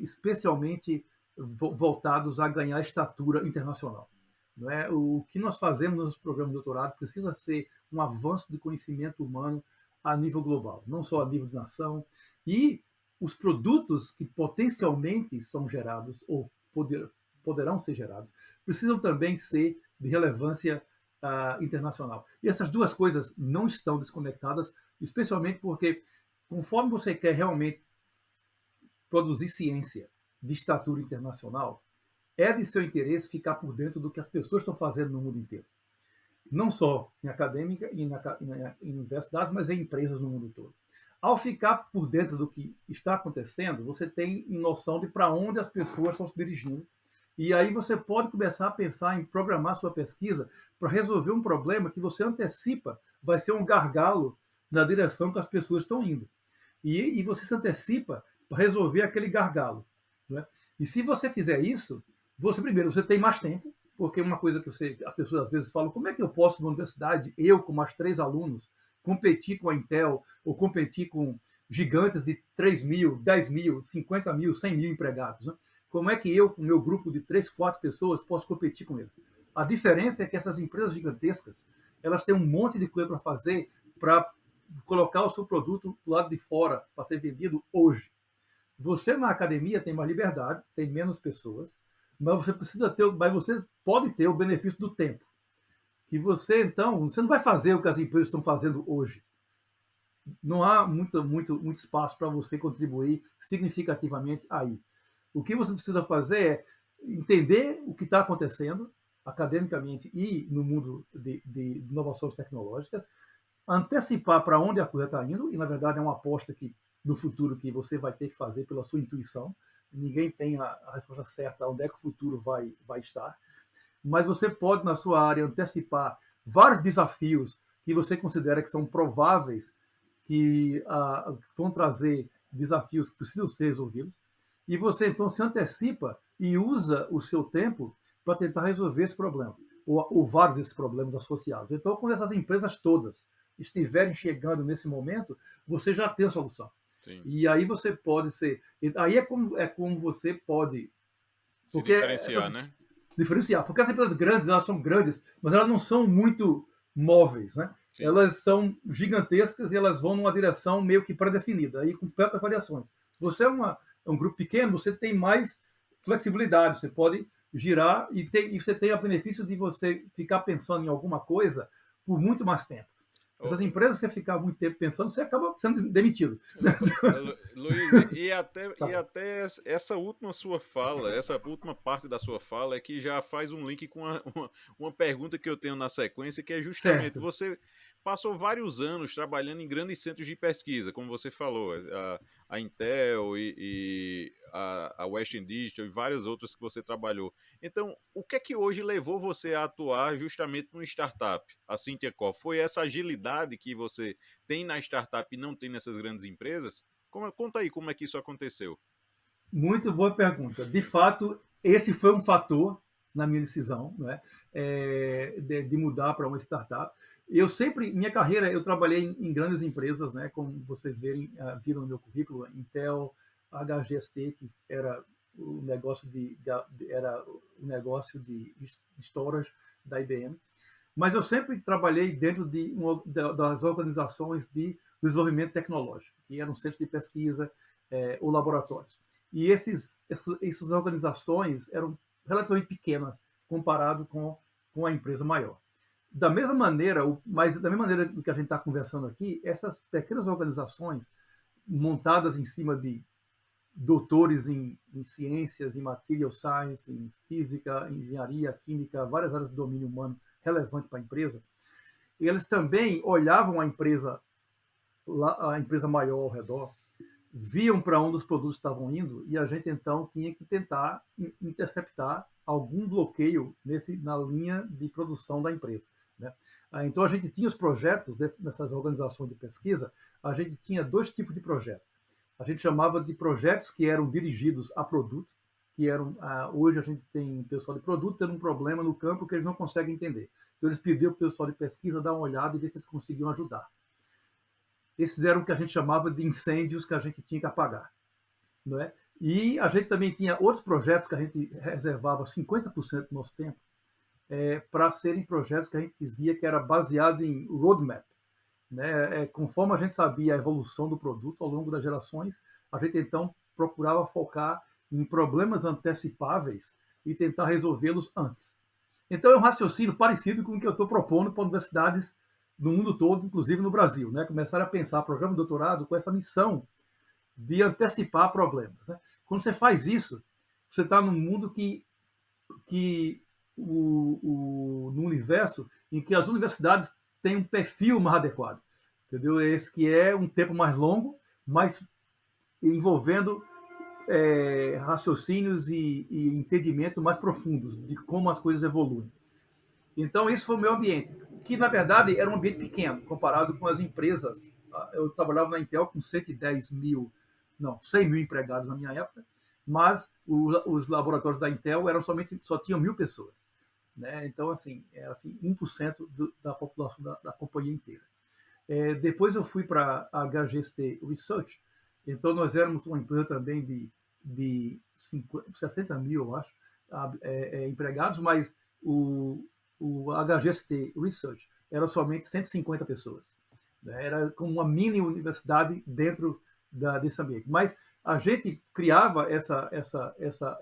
especialmente voltados a ganhar estatura internacional. Não é? O que nós fazemos nos programas de doutorado precisa ser um avanço de conhecimento humano a nível global, não só a nível de nação. E os produtos que potencialmente são gerados ou poderão ser gerados precisam também ser de relevância internacional. E essas duas coisas não estão desconectadas, especialmente porque, conforme você quer realmente produzir ciência de estatura internacional, é de seu interesse ficar por dentro do que as pessoas estão fazendo no mundo inteiro. Não só em acadêmica e em universidades, mas em empresas no mundo todo. Ao ficar por dentro do que está acontecendo, você tem noção de para onde as pessoas estão se dirigindo. E aí você pode começar a pensar em programar sua pesquisa para resolver um problema que você antecipa vai ser um gargalo na direção que as pessoas estão indo. E você se antecipa para resolver aquele gargalo. Né? E se você fizer isso, você tem mais tempo, porque uma coisa que as pessoas às vezes falam, como é que eu posso na universidade, eu com mais 3 alunos, competir com a Intel ou competir com gigantes de 3 mil, 10 mil, 50 mil, 100 mil empregados? Né? Como é que eu, com o meu grupo de 3, 4 pessoas, posso competir com eles? A diferença é que essas empresas gigantescas, elas têm um monte de coisa para fazer para colocar o seu produto do lado de fora para ser vendido hoje. Você na academia tem mais liberdade, tem menos pessoas, mas você pode ter o benefício do tempo. Que você não vai fazer o que as empresas estão fazendo hoje. Não há muito espaço para você contribuir significativamente aí. O que você precisa fazer é entender o que está acontecendo academicamente e no mundo de inovações tecnológicas, antecipar para onde a coisa está indo, e na verdade é uma aposta que no futuro que você vai ter que fazer pela sua intuição. Ninguém tem a resposta certa onde é que o futuro vai estar, mas você pode, na sua área, antecipar vários desafios que você considera que são prováveis, que vão trazer desafios que precisam ser resolvidos, e você então se antecipa e usa o seu tempo para tentar resolver esse problema, ou vários desses problemas associados. Então, quando essas empresas todas estiverem chegando nesse momento, você já tem a solução. Sim. E aí você pode ser. Aí é como você pode. Se diferenciar, né? Diferenciar. Porque as empresas grandes, elas são grandes, mas elas não são muito móveis, né? Sim. Elas são gigantescas e elas vão numa direção meio que pré-definida, aí com poucas variações. Você é um grupo pequeno, você tem mais flexibilidade, você pode girar e você tem o benefício de você ficar pensando em alguma coisa por muito mais tempo. Essas empresas, você ficar muito tempo pensando, você acaba sendo demitido. Luiz, e até essa última sua fala, essa última parte da sua fala é que já faz um link com uma pergunta que eu tenho na sequência, que é justamente, Certo. você passou vários anos trabalhando em grandes centros de pesquisa, como você falou, a Intel e a Western Digital e várias outras que você trabalhou. Então, o que é que hoje levou você a atuar justamente numa startup, a Cynthia Corp? Foi essa agilidade que você tem na startup e não tem nessas grandes empresas? Conta aí como é que isso aconteceu. Muito boa pergunta. De fato, esse foi um fator na minha decisão, né, de mudar para uma startup. Minha carreira, eu trabalhei em grandes empresas, né, como vocês viram no meu currículo, Intel, HGST, que era o negócio de storage da IBM. Mas eu sempre trabalhei dentro das organizações de desenvolvimento tecnológico, que eram centros de pesquisa ou laboratórios. E essas organizações eram relativamente pequenas comparado com a empresa maior. Da mesma maneira do que a gente está conversando aqui, essas pequenas organizações montadas em cima de doutores em ciências, em material science, em física, engenharia, química, várias áreas do domínio humano relevante para a empresa, e eles também olhavam a empresa maior ao redor, viam para onde os produtos estavam indo, e a gente então tinha que tentar interceptar algum bloqueio na linha de produção da empresa, né? Então a gente tinha os projetos nessas organizações de pesquisa, a gente tinha dois tipos de projetos. A gente chamava de projetos que eram dirigidos a produto, que eram, hoje a gente tem pessoal de produto tendo um problema no campo que eles não conseguem entender. Então eles pediam para o pessoal de pesquisa dar uma olhada e ver se eles conseguiam ajudar. Esses eram o que a gente chamava de incêndios que a gente tinha que apagar, não é? E a gente também tinha outros projetos que a gente reservava 50% do nosso tempo para serem projetos que a gente dizia que era baseado em roadmap, né? Conforme a gente sabia a evolução do produto ao longo das gerações, a gente então procurava focar em problemas antecipáveis e tentar resolvê-los antes. Então é um raciocínio parecido com o que eu estou propondo para universidades no mundo todo, inclusive no Brasil, né? Começar a pensar programa de doutorado com essa missão de antecipar problemas, né? Quando você faz isso, você está num mundo no universo em que as universidades têm um perfil mais adequado, entendeu? Esse que é um tempo mais longo, mas envolvendo raciocínios e entendimento mais profundos de como as coisas evoluem. Então, esse foi o meu ambiente, que na verdade era um ambiente pequeno, comparado com as empresas. Eu trabalhava na Intel com 100 mil empregados na minha época, mas os laboratórios da Intel só tinham 1.000 pessoas, né? Então, assim, era assim, 1% da população da companhia inteira. Depois eu fui para a HGST Research, então nós éramos uma empresa também de 60 mil, eu acho, empregados, mas o HGST Research era somente 150 pessoas, né? Era como uma mini universidade dentro desse ambiente. Mas a gente criava essa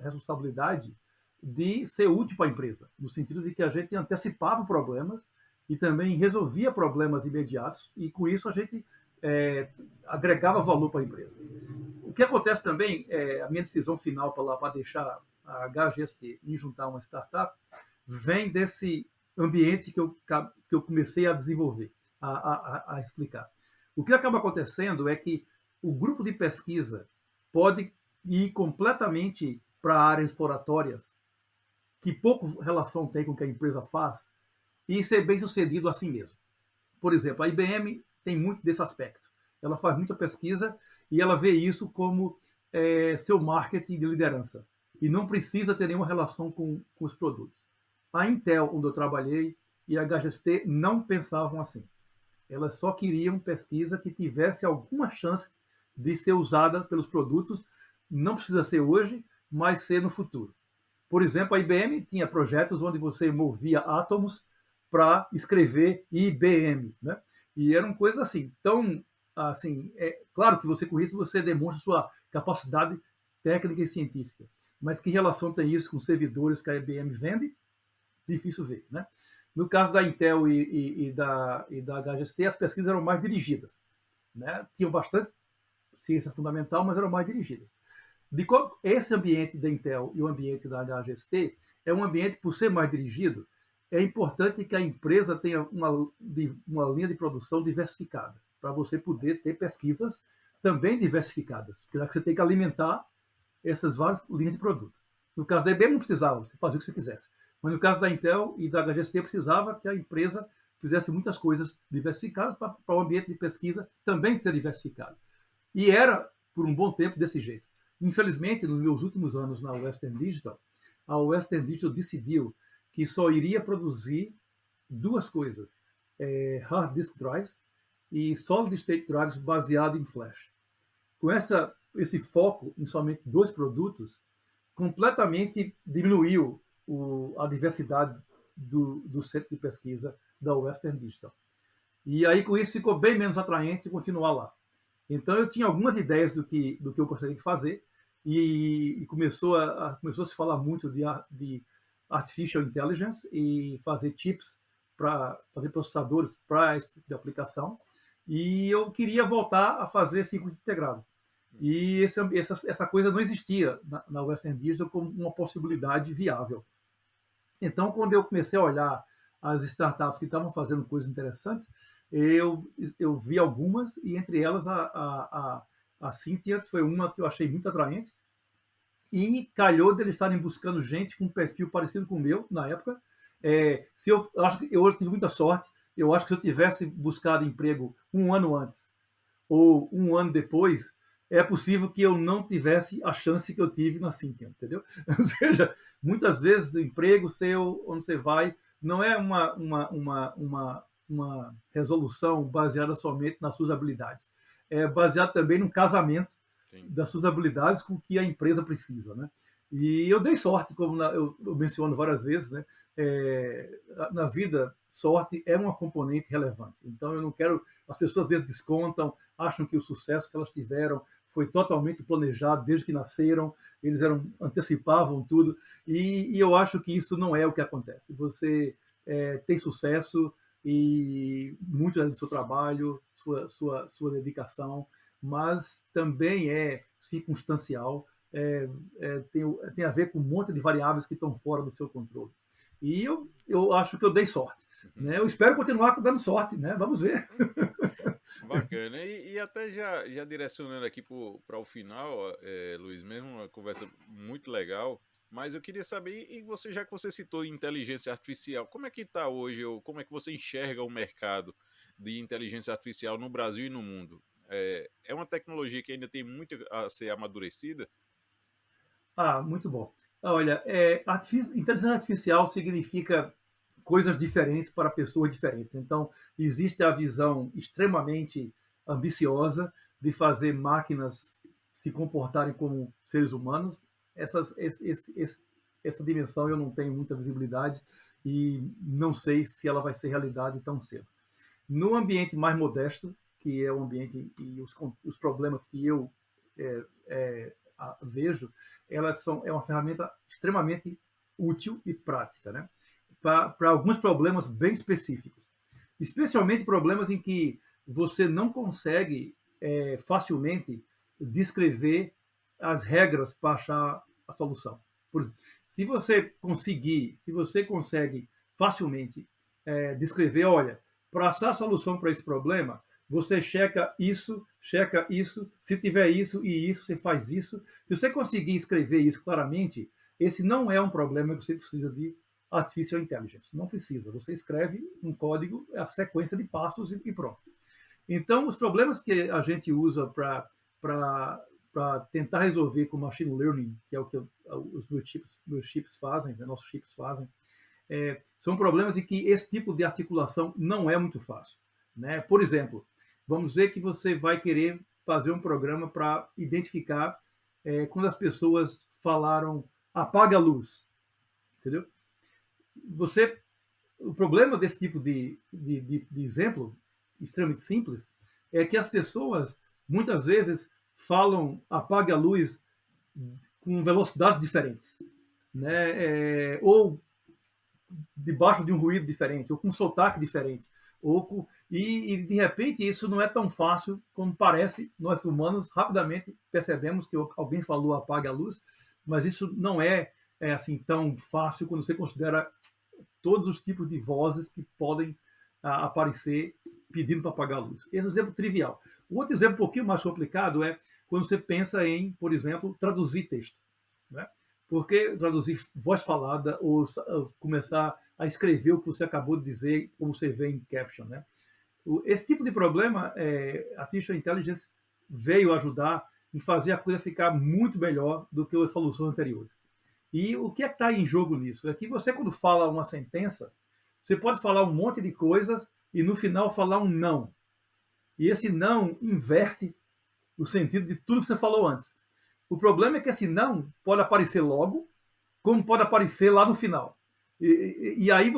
responsabilidade de ser útil para a empresa, no sentido de que a gente antecipava problemas e também resolvia problemas imediatos, e com isso a gente agregava valor para a empresa. O que acontece também, a minha decisão final para deixar a HGST e juntar a uma startup, vem desse ambiente que eu comecei a desenvolver. a explicar. O que acaba acontecendo é que o grupo de pesquisa pode ir completamente para áreas exploratórias que pouco relação tem com o que a empresa faz e ser bem sucedido assim mesmo. Por exemplo, a IBM tem muito desse aspecto. Ela faz muita pesquisa e ela vê isso como seu marketing de liderança. E não precisa ter nenhuma relação com os produtos. A Intel, onde eu trabalhei, e a HGST não pensavam assim. Elas só queriam pesquisa que tivesse alguma chance de ser usada pelos produtos. Não precisa ser hoje, mas ser no futuro. Por exemplo, a IBM tinha projetos onde você movia átomos para escrever IBM, né? E eram coisas assim. Então, assim, é claro que você com isso você demonstra sua capacidade técnica e científica. Mas que relação tem isso com servidores que a IBM vende? Difícil ver, né? No caso da Intel e da HGST, as pesquisas eram mais dirigidas, né? Tinham bastante ciência fundamental, mas eram mais dirigidas. Esse ambiente da Intel e o ambiente da HGST é um ambiente, por ser mais dirigido, é importante que a empresa tenha uma linha de produção diversificada, para você poder ter pesquisas também diversificadas, porque já que você tem que alimentar essas várias linhas de produto. No caso da IBM não precisava, você fazia o que você quisesse. Mas no caso da Intel e da HGST precisava que a empresa fizesse muitas coisas diversificadas para o ambiente de pesquisa também ser diversificado. E era, por um bom tempo, desse jeito. Infelizmente, nos meus últimos anos na Western Digital, a Western Digital decidiu que só iria produzir duas coisas, hard disk drives e solid state drives baseado em flash. Com esse foco em somente dois produtos, completamente diminuiu a diversidade do centro de pesquisa da Western Digital. E aí, com isso, ficou bem menos atraente continuar lá. Então, eu tinha algumas ideias do que eu gostaria de fazer e começou a se falar muito de Artificial Intelligence e fazer chips para fazer processadores para esse tipo de aplicação. E eu queria voltar a fazer circuito integrado. E essa coisa não existia na Western Digital como uma possibilidade viável. Então, quando eu comecei a olhar as startups que estavam fazendo coisas interessantes, eu vi algumas, e entre elas a Cynthia foi uma que eu achei muito atraente, e calhou deles estarem buscando gente com um perfil parecido com o meu, na época. Eu acho que eu tive muita sorte, eu acho que se eu tivesse buscado emprego um ano antes, ou um ano depois, é possível que eu não tivesse a chance que eu tive na Cynthia, entendeu? Ou seja, muitas vezes o emprego seu, onde você vai, não é uma resolução baseada somente nas suas habilidades. É baseado também no casamento Sim. das suas habilidades com o que a empresa precisa, né? E eu dei sorte, como eu menciono várias vezes, né? Na vida, sorte é uma componente relevante. Então, eu não quero... As pessoas, às vezes, descontam, acham que o sucesso que elas tiveram foi totalmente planejado desde que nasceram, eles antecipavam tudo, e eu acho que isso não é o que acontece. Você tem sucesso e muito do seu trabalho, sua dedicação, mas também é circunstancial, tem a ver com um monte de variáveis que estão fora do seu controle. E eu acho que eu dei sorte. Né? Eu espero continuar dando sorte, né? Vamos ver. Bacana. E até já direcionando aqui para o final, Luiz, mesmo uma conversa muito legal, mas eu queria saber, e você, já que você citou inteligência artificial, como é que está hoje, ou como é que você enxerga o mercado de inteligência artificial no Brasil e no mundo? É uma tecnologia que ainda tem muito a ser amadurecida? Muito bom. Olha, inteligência artificial significa coisas diferentes para pessoas diferentes. Então, existe a visão extremamente ambiciosa de fazer máquinas se comportarem como seres humanos. Essa dimensão eu não tenho muita visibilidade e não sei se ela vai ser realidade tão cedo. No ambiente mais modesto, que é o ambiente e os problemas que eu vejo, é uma ferramenta extremamente útil e prática, né? Para alguns problemas bem específicos, especialmente problemas em que você não consegue facilmente descrever as regras para achar a solução. Se você consegue facilmente descrever, olha, para achar a solução para esse problema, você checa isso, se tiver isso e isso, você faz isso. Se você conseguir escrever isso claramente, esse não é um problema que você precisa de Artificial Intelligence. Não precisa. Você escreve um código, a sequência de passos e pronto. Então, os problemas que a gente usa para tentar resolver com Machine Learning, que é o que os meus chips fazem, né, nossos chips fazem, são problemas em que esse tipo de articulação não é muito fácil. Né? Por exemplo, vamos dizer que você vai querer fazer um programa para identificar quando as pessoas falaram apaga a luz, entendeu? O problema desse tipo de exemplo, extremamente simples, é que as pessoas muitas vezes falam apaga a luz com velocidades diferentes, né? Ou debaixo de um ruído diferente, ou com um sotaque diferente. E de repente isso não é tão fácil como parece. Nós humanos rapidamente percebemos que alguém falou apague a luz, mas isso não é assim tão fácil quando você considera todos os tipos de vozes que podem aparecer pedindo para apagar a luz. Esse é um exemplo trivial. O outro exemplo um pouquinho mais complicado é quando você pensa em, por exemplo, traduzir texto. Né? Porque traduzir voz falada ou começar a escrever o que você acabou de dizer, como você vê em caption. Né? Esse tipo de problema, a Artificial Intelligence veio ajudar em fazer a coisa ficar muito melhor do que as soluções anteriores. E o que é que está em jogo nisso? É que você, quando fala uma sentença, você pode falar um monte de coisas e no final falar um não. E esse não inverte o sentido de tudo que você falou antes. O problema é que esse não pode aparecer logo, como pode aparecer lá no final. E aí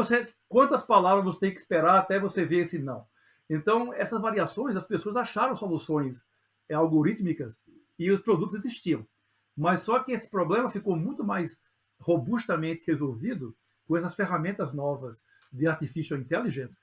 quantas palavras você tem que esperar até você ver esse não? Então, essas variações, as pessoas acharam soluções algorítmicas e os produtos existiam. Mas só que esse problema ficou muito mais robustamente resolvido com essas ferramentas novas de Artificial Intelligence,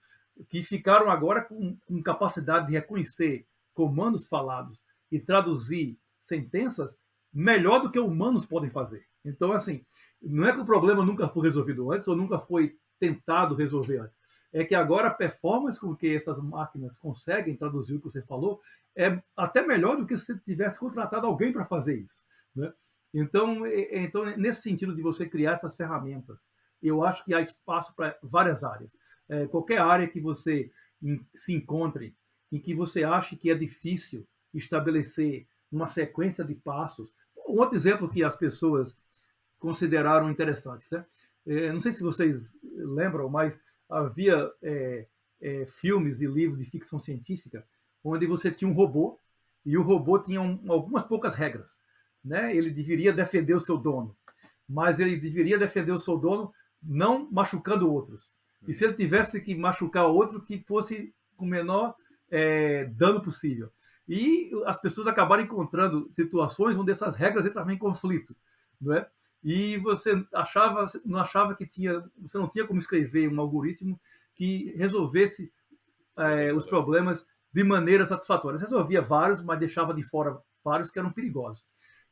que ficaram agora com capacidade de reconhecer comandos falados e traduzir sentenças melhor do que humanos podem fazer. Então, assim, não é que o problema nunca foi resolvido antes ou nunca foi tentado resolver antes. É que agora a performance com que essas máquinas conseguem traduzir o que você falou é até melhor do que se você tivesse contratado alguém para fazer isso. Né? Então, nesse sentido de você criar essas ferramentas, eu acho que há espaço para várias áreas. Qualquer área que você se encontre em que você ache que é difícil estabelecer uma sequência de passos. Um outro exemplo que as pessoas consideraram interessante. Né? Não sei se vocês lembram, mas havia filmes e livros de ficção científica onde você tinha um robô e o robô tinha algumas poucas regras. Né? Ele deveria defender o seu dono, mas ele deveria defender o seu dono não machucando outros. E se ele tivesse que machucar outro, que fosse com o menor dano possível. E as pessoas acabaram encontrando situações onde essas regras entravam em conflito. Não é? E você não achava que você não tinha como escrever um algoritmo que resolvesse os problemas de maneira satisfatória. Resolvia vários, mas deixava de fora vários que eram perigosos.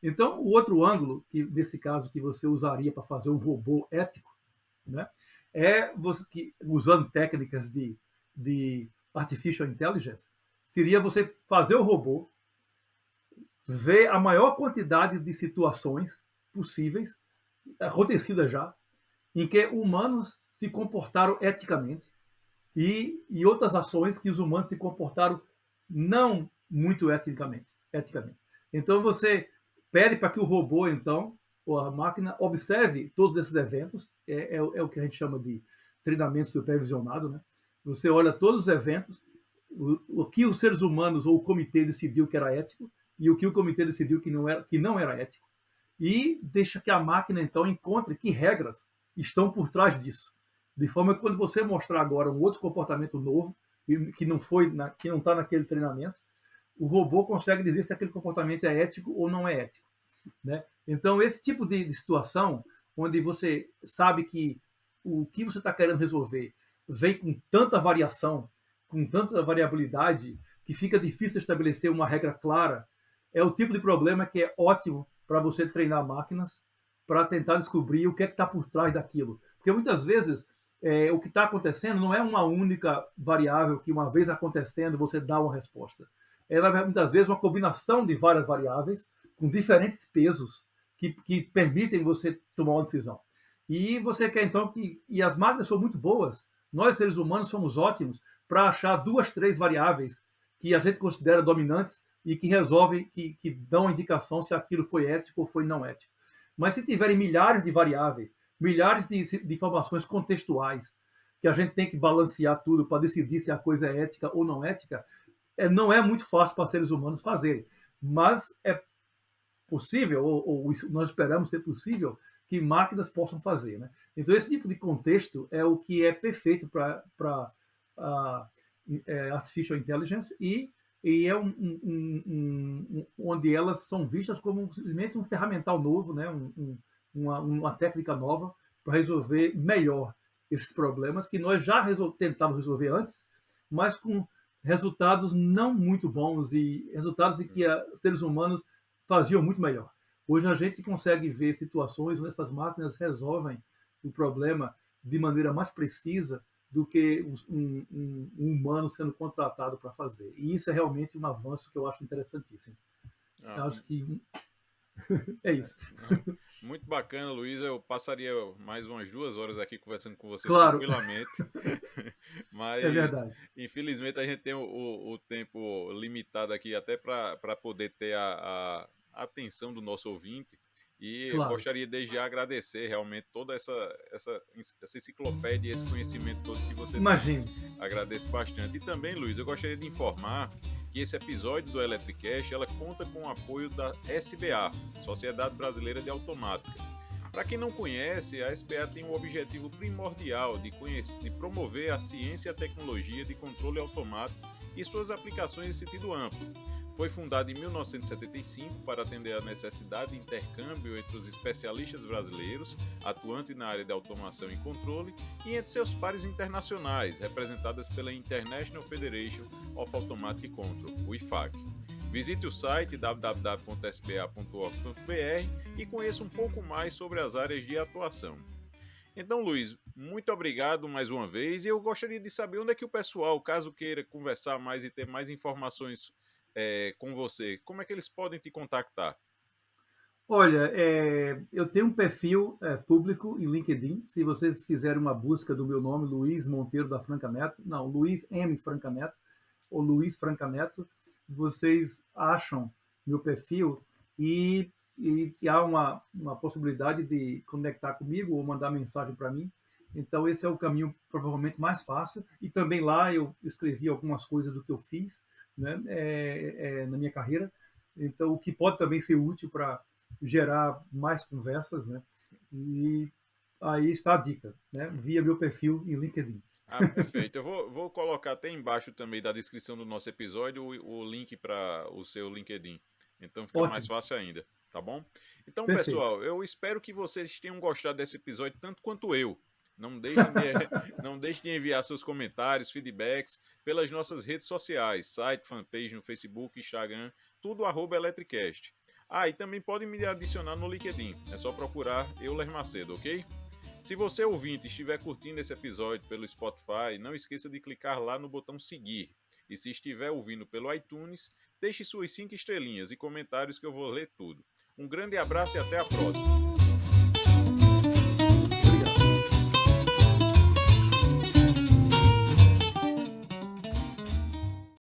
Então, o outro ângulo, nesse caso, que você usaria para fazer um robô ético, né, usando técnicas de Artificial Intelligence, seria você fazer o robô ver a maior quantidade de situações possíveis, acontecidas já, em que humanos se comportaram eticamente e outras ações que os humanos se comportaram não muito eticamente. Então, você pede para que o robô, então, ou a máquina, observe todos esses eventos, é o que a gente chama de treinamento supervisionado, né? Você olha todos os eventos, o que os seres humanos ou o comitê decidiu que era ético e o que o comitê decidiu que não era ético, e deixa que a máquina, então, encontre que regras estão por trás disso. De forma que quando você mostrar agora um outro comportamento novo, que não está naquele treinamento, o robô consegue dizer se aquele comportamento é ético ou não é ético. Né? Então, esse tipo de situação, onde você sabe que o que você está querendo resolver vem com tanta variação, com tanta variabilidade, que fica difícil estabelecer uma regra clara, é o tipo de problema que é ótimo para você treinar máquinas para tentar descobrir o que é que está por trás daquilo. Porque muitas vezes o que está acontecendo não é uma única variável que, uma vez acontecendo, você dá uma resposta. Ela, muitas vezes, uma combinação de várias variáveis com diferentes pesos que permitem você tomar uma decisão. E você quer, então, que... E as máquinas são muito boas. Nós, seres humanos, somos ótimos para achar 2, 3 variáveis que a gente considera dominantes e que resolvem, que dão a indicação se aquilo foi ético ou foi não ético. Mas se tiverem milhares de variáveis, milhares de informações contextuais, que a gente tem que balancear tudo para decidir se a coisa é ética ou não ética, não é muito fácil para seres humanos fazerem. Mas é possível, ou nós esperamos ser possível, que máquinas possam fazer. Né? Então, esse tipo de contexto é o que é perfeito para Artificial Intelligence e é onde elas são vistas como simplesmente um ferramental novo, né? Uma técnica nova para resolver melhor esses problemas que nós já tentávamos resolver antes, mas com resultados não muito bons e resultados em que seres humanos faziam muito melhor. Hoje a gente consegue ver situações onde essas máquinas resolvem o problema de maneira mais precisa do que um humano sendo contratado para fazer. E isso é realmente um avanço que eu acho interessantíssimo. Eu acho que é isso. Muito bacana, Luiz. Eu passaria mais umas 2 horas aqui conversando com você tranquilamente. Mas, é verdade. Infelizmente, a gente tem o tempo limitado aqui até para poder ter a atenção do nosso ouvinte. E eu gostaria desde já agradecer realmente toda essa enciclopédia e esse conhecimento todo que você tem. Agradeço bastante. E também, Luiz, eu gostaria de informar que esse episódio do Electricast ela conta com o apoio da SBA, Sociedade Brasileira de Automática. Para quem não conhece, a SBA tem o objetivo primordial de promover a ciência e a tecnologia de controle automático e suas aplicações em sentido amplo. Foi fundada em 1975 para atender à necessidade de intercâmbio entre os especialistas brasileiros, atuantes na área de automação e controle, e entre seus pares internacionais, representadas pela International Federation of Automatic Control, o IFAC. Visite o site www.sba.org.br e conheça um pouco mais sobre as áreas de atuação. Então, Luiz, muito obrigado mais uma vez, e eu gostaria de saber onde é que o pessoal, caso queira conversar mais e ter mais informações com você, como é que eles podem te contactar? Olha, eu tenho um perfil público em LinkedIn. Se vocês fizerem uma busca do meu nome, Luiz Monteiro da Franca Neto, não, Luiz M. Franca Neto, ou Luiz Franca Neto, vocês acham meu perfil e há uma possibilidade de conectar comigo ou mandar mensagem para mim. Então, esse é o caminho provavelmente mais fácil. E também lá eu escrevi algumas coisas do que eu fiz, né, na minha carreira. Então, o que pode também ser útil para gerar mais conversas, né? E aí está a dica, né? Via meu perfil em LinkedIn. Perfeito. Eu vou colocar até embaixo também da descrição do nosso episódio o link para o seu LinkedIn. Então fica mais fácil ainda, tá bom? Então, Perfeito. Pessoal, eu espero que vocês tenham gostado desse episódio tanto quanto eu. Não deixem de enviar seus comentários, feedbacks pelas nossas redes sociais, site, fanpage no Facebook, Instagram, tudo @Electricast. E também podem me adicionar no LinkedIn. É só procurar Euler Macedo, ok? Se você, ouvinte, estiver curtindo esse episódio pelo Spotify, não esqueça de clicar lá no botão seguir. E se estiver ouvindo pelo iTunes, deixe suas 5 estrelinhas e comentários que eu vou ler tudo. Um grande abraço e até a próxima!